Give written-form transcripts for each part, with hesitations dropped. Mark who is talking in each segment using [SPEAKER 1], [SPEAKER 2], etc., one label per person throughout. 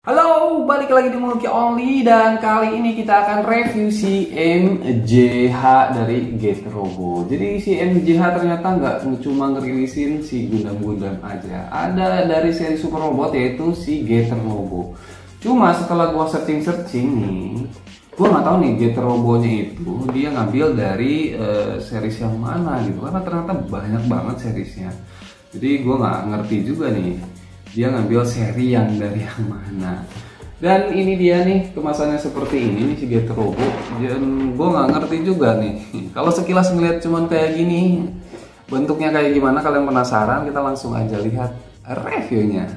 [SPEAKER 1] Halo, balik lagi di Mulki Only dan kali ini kita akan review si MJH dari GetRobo. Jadi si MJH ternyata nggak cuma ngerilisin si Gundam-Gundam aja. Ada dari seri Super Robot yaitu si GetRobo. Cuma setelah gua searching nih, gua nggak tahu nih GetRobonya itu dia ngambil dari series yang mana gitu. Karena ternyata banyak banget seriesnya. Jadi gua nggak ngerti juga nih dia ngambil seri yang dari yang mana. Dan ini dia nih kemasannya seperti ini nih si GetRobo. Dan gue nggak ngerti juga nih. Kalau sekilas ngeliat cuman kayak gini, bentuknya kayak gimana, kalian penasaran? Kita langsung aja lihat reviewnya.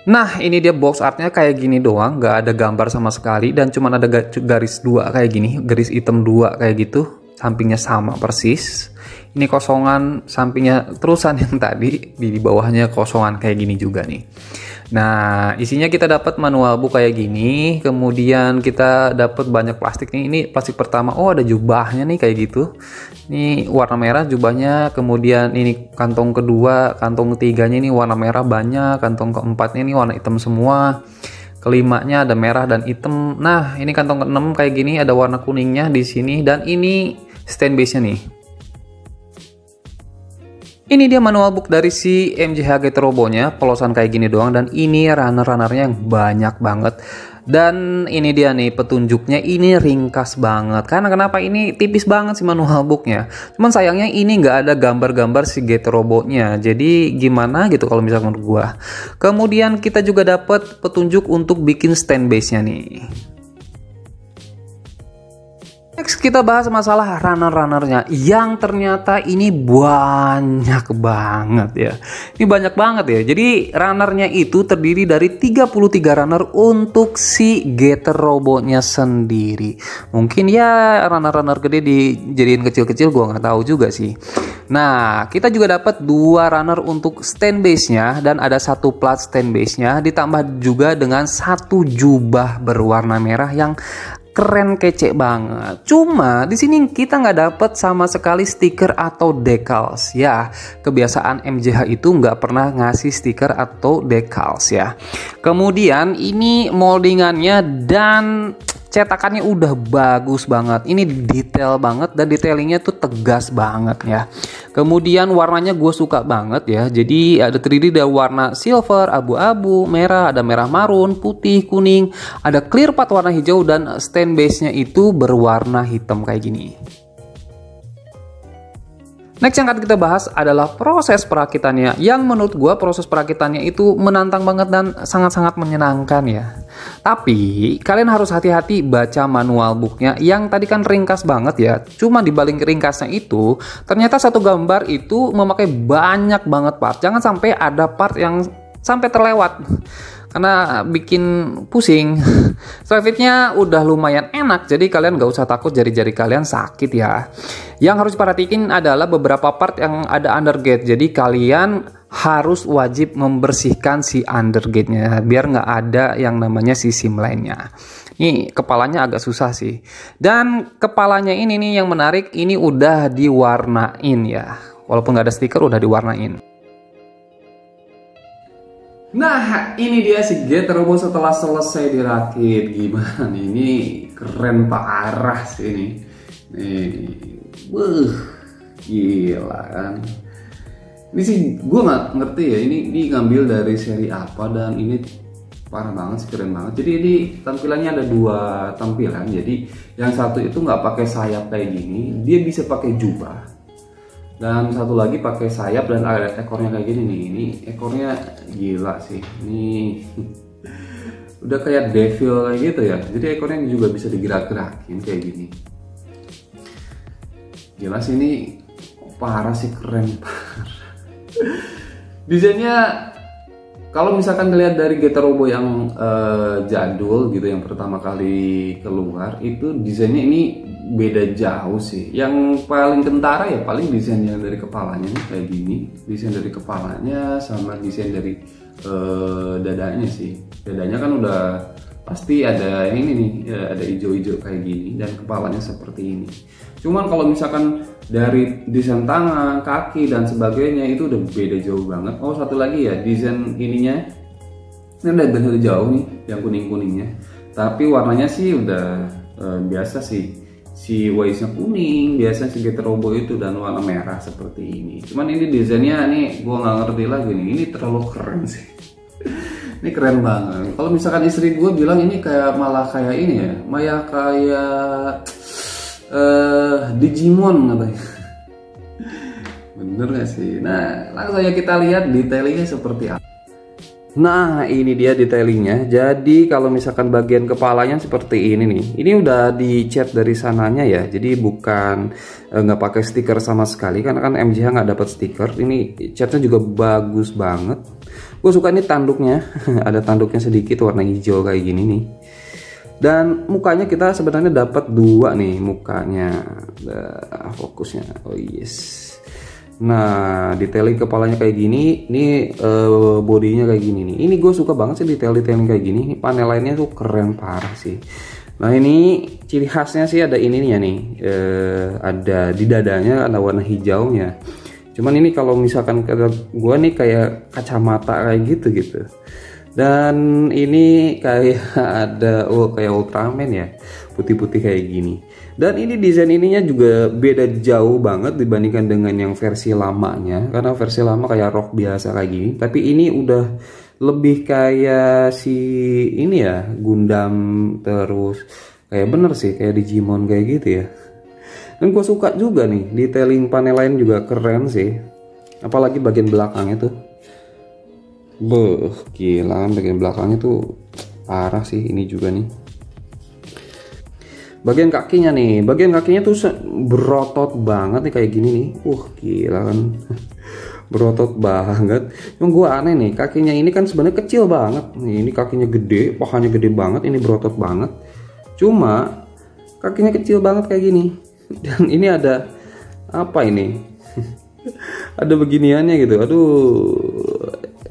[SPEAKER 1] Nah, ini dia box artnya kayak gini doang, nggak ada gambar sama sekali dan cuma ada garis dua kayak gini, garis hitam dua kayak gitu, sampingnya sama persis. Ini kosongan, sampingnya terusan yang tadi, di bawahnya kosongan kayak gini juga nih. Nah, isinya kita dapat manual book kayak gini, kemudian kita dapat banyak plastik nih. Ini plastik pertama, oh ada jubahnya nih kayak gitu. Ini warna merah jubahnya, kemudian ini kantong kedua, kantong ketiganya ini warna merah banyak, kantong keempatnya ini warna hitam semua. Kelimanya ada merah dan hitam. Nah, ini kantong keenam kayak gini, ada warna kuningnya di sini dan ini stand base-nya nih. Ini dia manual book dari si MJH GetRobo-nya, polosan kayak gini doang dan ini runner-runnernya yang banyak banget. Dan ini dia nih petunjuknya, ini ringkas banget. Karena kenapa ini tipis banget sih manual booknya. Cuman sayangnya ini nggak ada gambar-gambar si GetRobo-nya. Jadi gimana gitu kalau misalkan menurut gua. Kemudian kita juga dapat petunjuk untuk bikin stand base-nya nih. Next kita bahas masalah runner-runnernya yang ternyata ini banyak banget ya. Ini banyak banget ya. Jadi runnernya itu terdiri dari 33 runner untuk si GetRobo-nya sendiri. Mungkin ya runner-runner gede dijadiin kecil-kecil, gua nggak tahu juga sih. Nah, kita juga dapat 2 runner untuk stand base-nya dan ada 1 plat stand base-nya ditambah juga dengan 1 jubah berwarna merah yang keren kece banget. Cuma di sini kita nggak dapet sama sekali stiker atau decals ya. Kebiasaan MJH itu nggak pernah ngasih stiker atau decals ya. Kemudian ini moldingannya dan cetakannya udah bagus banget. Ini detail banget dan detailingnya tuh tegas banget ya. Kemudian warnanya gue suka banget ya. Jadi ada terdiri dari warna silver, abu-abu, merah, ada merah marun, putih, kuning, ada clear part warna hijau dan stand base-nya itu berwarna hitam kayak gini. Next yang akan kita bahas adalah proses perakitannya, yang menurut gua proses perakitannya itu menantang banget dan sangat-sangat menyenangkan ya. Tapi kalian harus hati-hati baca manual booknya yang tadi kan ringkas banget ya. Cuma di balik ringkasnya itu ternyata satu gambar itu memakai banyak banget part. Jangan sampai ada part yang sampai terlewat karena bikin pusing. Strafitnya udah lumayan enak, jadi kalian gak usah takut jari-jari kalian sakit ya. Yang harus perhatiin adalah beberapa part yang ada undergate, jadi kalian harus wajib membersihkan si undergate-nya biar nggak ada yang namanya si sim lainnya. Ini kepalanya agak susah sih. Dan kepalanya ini nih yang menarik, ini udah diwarnain ya. Walaupun nggak ada stiker udah diwarnain. Nah, ini dia si GetRobo setelah selesai dirakit. Gimana nih? Ini keren parah sih ini. Nih, gila kan. Ini sih gue nggak ngerti ya. Ini ngambil dari seri apa dan ini parah banget sih, keren banget. Jadi ini tampilannya ada 2 tampilan. Jadi yang satu itu nggak pakai sayap kayak gini, dia bisa pakai jubah. Dan satu lagi pakai sayap dan ada ekornya kayak gini nih. Ini ekornya gila sih. Ini udah kayak devil kayak gitu ya. Jadi ekornya juga bisa digerak-gerakin kayak gini. Gila sih, ini parah sih, keren parah. Desainnya kalau misalkan dilihat dari GetRobo yang jadul gitu, yang pertama kali keluar, itu desainnya ini beda jauh sih. Yang paling kentara ya paling desain yang dari kepalanya nih, kayak gini. Desain dari kepalanya sama desain dari dadanya sih. Dadanya kan udah pasti ada ini nih, ada hijau-hijau kayak gini dan kepalanya seperti ini. Cuman kalau misalkan dari desain tangan, kaki dan sebagainya itu udah beda jauh banget. Oh, satu lagi ya, desain ininya ini udah beda jauh nih, yang kuning-kuningnya. Tapi warnanya sih udah biasa sih. Si waistnya kuning, biasa si Getter Robo itu, dan warna merah seperti ini. Cuman ini desainnya nih gua nggak ngerti lagi nih. Ini terlalu keren sih. Ini keren banget. Kalau misalkan istri gue bilang ini kayak malah kayak ini ya, malah kayak Digimon katanya. Bener gak sih? Nah, langsung saja kita lihat detailingnya seperti apa. Nah, ini dia detailingnya. Jadi kalau misalkan bagian kepalanya seperti ini nih, ini udah dicat dari sananya ya. Jadi bukan nggak pakai stiker sama sekali, karena kan MJH nggak dapat stiker. Ini catnya juga bagus banget. Gue suka ini tanduknya, ada tanduknya sedikit warna hijau kayak gini nih. Dan mukanya kita sebenarnya dapat dua nih mukanya. Fokusnya, oh yes. Nah, detailing kepalanya kayak gini, ini bodinya kayak gini nih. Ini gue suka banget sih detailing kayak gini. Ini panel lainnya tuh keren parah sih. Nah, ini ciri khasnya sih ada ininya nih, ada di dadanya ada warna hijaunya. Cuman ini kalau misalkan kata gue nih kayak kacamata kayak gitu. Dan ini kayak ada kayak Ultraman ya, putih-putih kayak gini. Dan ini desain ininya juga beda jauh banget dibandingkan dengan yang versi lamanya. Karena versi lama kayak rok biasa kayak gini, tapi ini udah lebih kayak si ini ya, Gundam, terus kayak bener sih kayak Digimon kayak gitu ya. Dan gue suka juga nih detailing panel lain juga keren sih, apalagi bagian belakangnya tuh, gila, bagian belakangnya tuh parah sih. Ini juga nih bagian kakinya nih, bagian kakinya tuh berotot banget nih kayak gini nih. Gila kan. Berotot banget. Cuma gue aneh nih, kakinya ini kan sebenarnya kecil banget nih, ini kakinya gede, pahanya gede banget, ini berotot banget. Cuma kakinya kecil banget kayak gini. Dan ini ada apa ini? Ada beginiannya gitu. Aduh,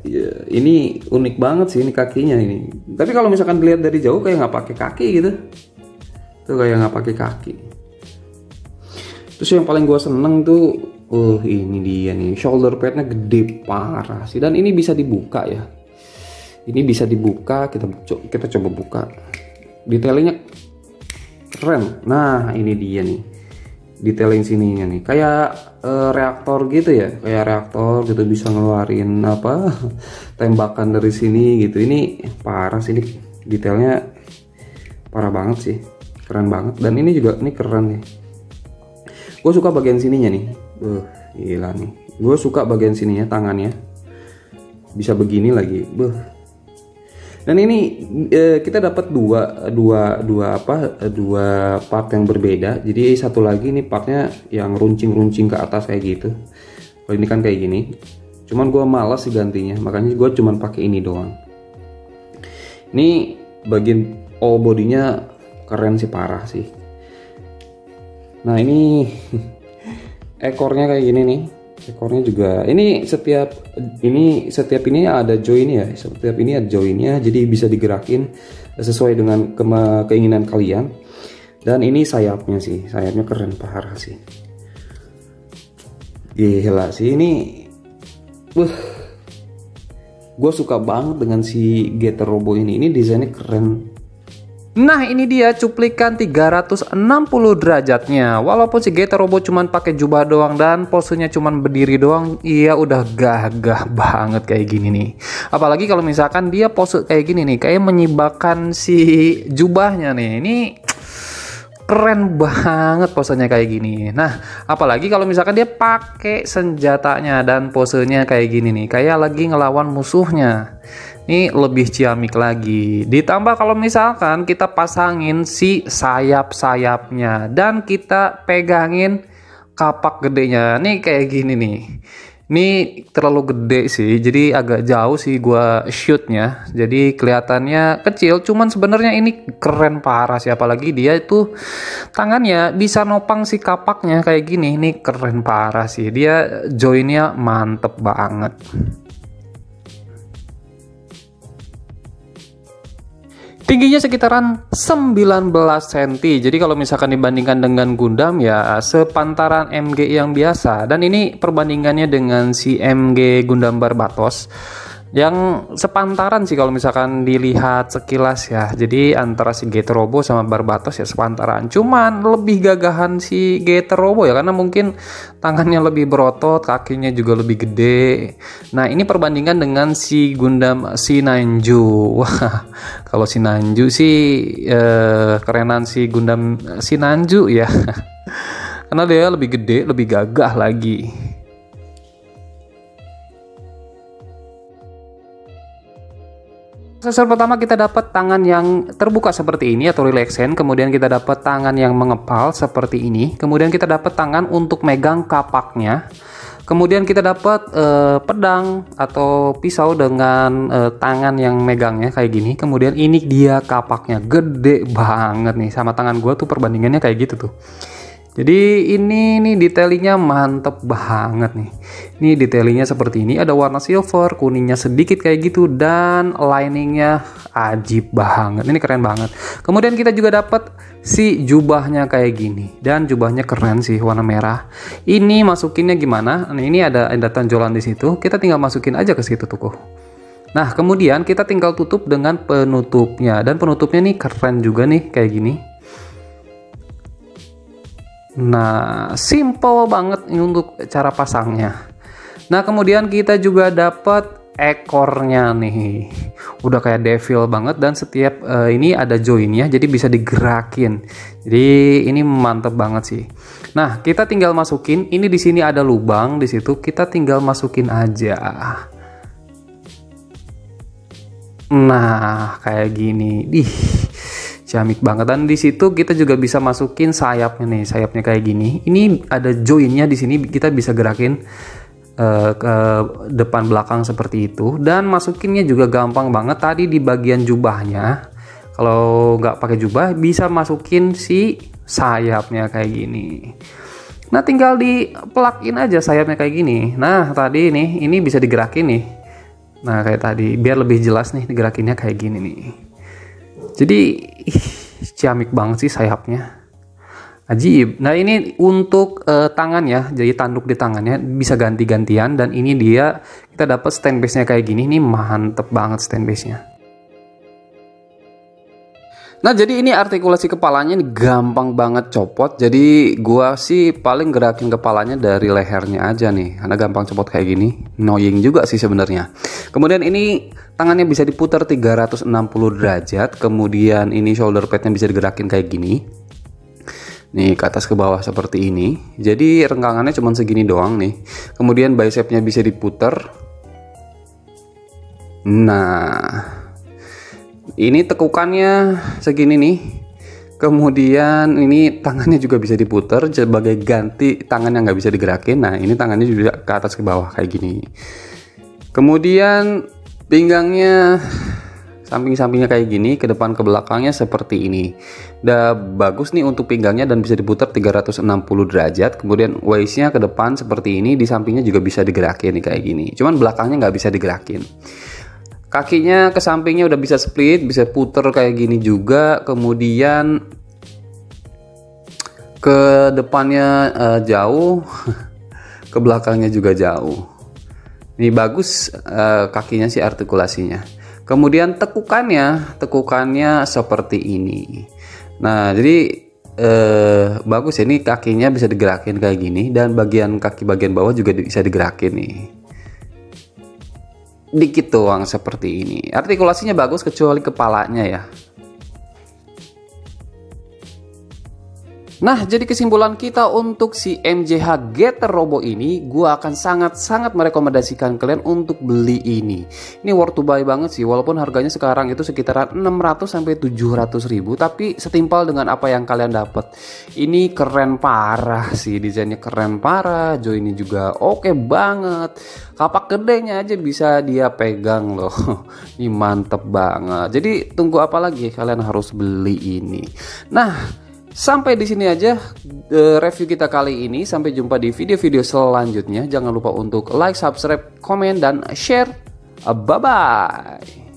[SPEAKER 1] ya, ini unik banget sih ini kakinya ini. Tapi kalau misalkan dilihat dari jauh kayak nggak pakai kaki gitu. Tuh kayak nggak pakai kaki. Terus yang paling gue seneng tuh, ini dia nih, shoulder padnya gede parah sih. Dan ini bisa dibuka ya. Ini bisa dibuka, kita coba buka. Detailingnya keren. Nah, ini dia nih. Detailing sininya nih kayak reaktor gitu ya, kayak reaktor gitu, bisa ngeluarin apa tembakan dari sini gitu. Ini parah sih, ini detailnya parah banget sih, keren banget. Dan ini juga ini keren nih, gue suka bagian sininya nih. Gila nih, gue suka bagian sininya, tangannya bisa begini lagi. Dan ini kita dapat dua part yang berbeda. Jadi satu lagi ini partnya yang runcing ke atas kayak gitu. Kalau ini kan kayak gini. Cuman gue malas sih gantinya, makanya gue cuman pakai ini doang. Ini bagian all bodinya keren sih, parah sih. Nah, ini ekornya kayak gini nih. Ekornya juga ini setiap ini ada joinnya ya, setiap ini ada joinnya, jadi bisa digerakin sesuai dengan keinginan kalian. Dan ini sayapnya sih, sayapnya keren parah sih, gila sih ini. Gue suka banget dengan si Getter Robo ini desainnya keren. Nah, ini dia cuplikan 360 derajatnya. Walaupun si Getter Robo cuman pakai jubah doang dan posenya cuman berdiri doang, iya udah gagah banget kayak gini nih. Apalagi kalau misalkan dia pose kayak gini nih, kayak menyibakkan si jubahnya nih. Ini keren banget posenya kayak gini. Nah, apalagi kalau misalkan dia pakai senjatanya dan posenya kayak gini nih, kayak lagi ngelawan musuhnya. Ini lebih ciamik lagi. Ditambah kalau misalkan kita pasangin si sayap-sayapnya dan kita pegangin kapak gedenya. Nih kayak gini nih. Ini terlalu gede sih, jadi agak jauh sih gua shootnya. Jadi kelihatannya kecil, cuman sebenarnya ini keren parah sih. Apalagi dia itu tangannya bisa nopang si kapaknya kayak gini. Ini keren parah sih. Dia joinnya mantep banget. Tingginya sekitaran 19 cm. Jadi kalau misalkan dibandingkan dengan Gundam ya sepantaran MG yang biasa. Dan ini perbandingannya dengan si MG Gundam Barbatos yang sepantaran sih kalau misalkan dilihat sekilas ya. Jadi antara si Getter Robo sama Barbatos ya sepantaran. Cuman lebih gagahan si Getter Robo ya, karena mungkin tangannya lebih berotot, kakinya juga lebih gede. Nah ini perbandingan dengan si Gundam Sinanju. Wah kalau Sinanju sih kerenan si Gundam Sinanju ya. Karena dia lebih gede, lebih gagah lagi. Aksesoris pertama kita dapat tangan yang terbuka seperti ini atau relax hand, kemudian kita dapat tangan yang mengepal seperti ini, kemudian kita dapat tangan untuk megang kapaknya, kemudian kita dapat pedang atau pisau dengan tangan yang megangnya kayak gini, kemudian ini dia kapaknya gede banget nih, sama tangan gua tuh perbandingannya kayak gitu tuh. Jadi ini nih detailingnya mantep banget nih. Ini detailingnya seperti ini, ada warna silver, kuningnya sedikit kayak gitu, dan liningnya ajib banget. Ini keren banget. Kemudian kita juga dapat si jubahnya kayak gini, dan jubahnya keren sih, warna merah. Ini masukinnya gimana? Nah, ini ada tonjolan di situ. Kita tinggal masukin aja ke situ tuh. Nah kemudian kita tinggal tutup dengan penutupnya, dan penutupnya nih keren juga nih kayak gini. Nah, simple banget ini untuk cara pasangnya. Nah, kemudian kita juga dapat ekornya nih. Udah kayak devil banget, dan setiap ini ada joinnya, jadi bisa digerakin. Jadi ini mantep banget sih. Nah, kita tinggal masukin. Ini di sini ada lubang di situ. Kita tinggal masukin aja. Nah, kayak gini. Ciamik banget. Dan di situ kita juga bisa masukin sayapnya nih, sayapnya kayak gini. Ini ada joinnya di sini, kita bisa gerakin ke depan belakang seperti itu. Dan masukinnya juga gampang banget. Tadi di bagian jubahnya, kalau nggak pakai jubah bisa masukin si sayapnya kayak gini. Nah tinggal di plug-in aja sayapnya kayak gini. Nah tadi ini bisa digerakin nih. Nah kayak tadi, biar lebih jelas nih digerakinnya kayak gini nih. Jadi ciamik banget sih sayapnya, ajib. Nah ini untuk tangan ya, jadi tanduk di tangannya bisa ganti-gantian, dan ini dia kita dapat stand base-nya kayak gini. Ini mantep banget stand base-nya. Nah jadi ini artikulasi kepalanya ini gampang banget copot. Jadi gua sih paling gerakin kepalanya dari lehernya aja nih, karena gampang copot kayak gini. Annoying juga sih sebenarnya. Kemudian ini tangannya bisa diputar 360 derajat. Kemudian ini shoulder padnya bisa digerakin kayak gini. Nih ke atas ke bawah seperti ini. Jadi renggangannya cuma segini doang nih. Kemudian bicepnya bisa diputar. Nah ini tekukannya segini nih. Kemudian ini tangannya juga bisa diputar sebagai ganti tangan yang nggak bisa digerakin. Nah ini tangannya juga ke atas ke bawah kayak gini. Kemudian pinggangnya samping-sampingnya kayak gini, ke depan ke belakangnya seperti ini. Udah bagus nih untuk pinggangnya, dan bisa diputar 360 derajat. Kemudian waistnya ke depan seperti ini, di sampingnya juga bisa digerakin nih kayak gini. Cuman belakangnya nggak bisa digerakin. Kakinya ke sampingnya udah bisa split, bisa puter kayak gini juga. Kemudian ke depannya jauh, ke belakangnya juga jauh. Ini bagus kakinya sih artikulasinya. Kemudian tekukannya seperti ini. Nah jadi bagus ya, ini kakinya bisa digerakin kayak gini, dan bagian kaki bagian bawah juga bisa digerakin nih. Dikit doang seperti ini. Artikulasinya bagus kecuali kepalanya ya. Nah, jadi kesimpulan kita untuk si MJH Getter Robo ini, gua akan sangat-sangat merekomendasikan kalian untuk beli ini. Ini worth to buy banget sih, walaupun harganya sekarang itu sekitaran 600 sampai 700 ribu, tapi setimpal dengan apa yang kalian dapat. Ini keren parah sih, desainnya keren parah, joinnya juga oke banget. Kapak gedenya aja bisa dia pegang loh. Ini mantep banget. Jadi tunggu apa lagi, kalian harus beli ini. Nah, sampai di sini aja review kita kali ini. Sampai jumpa di video-video selanjutnya. Jangan lupa untuk like, subscribe, komen, dan share. Bye-bye.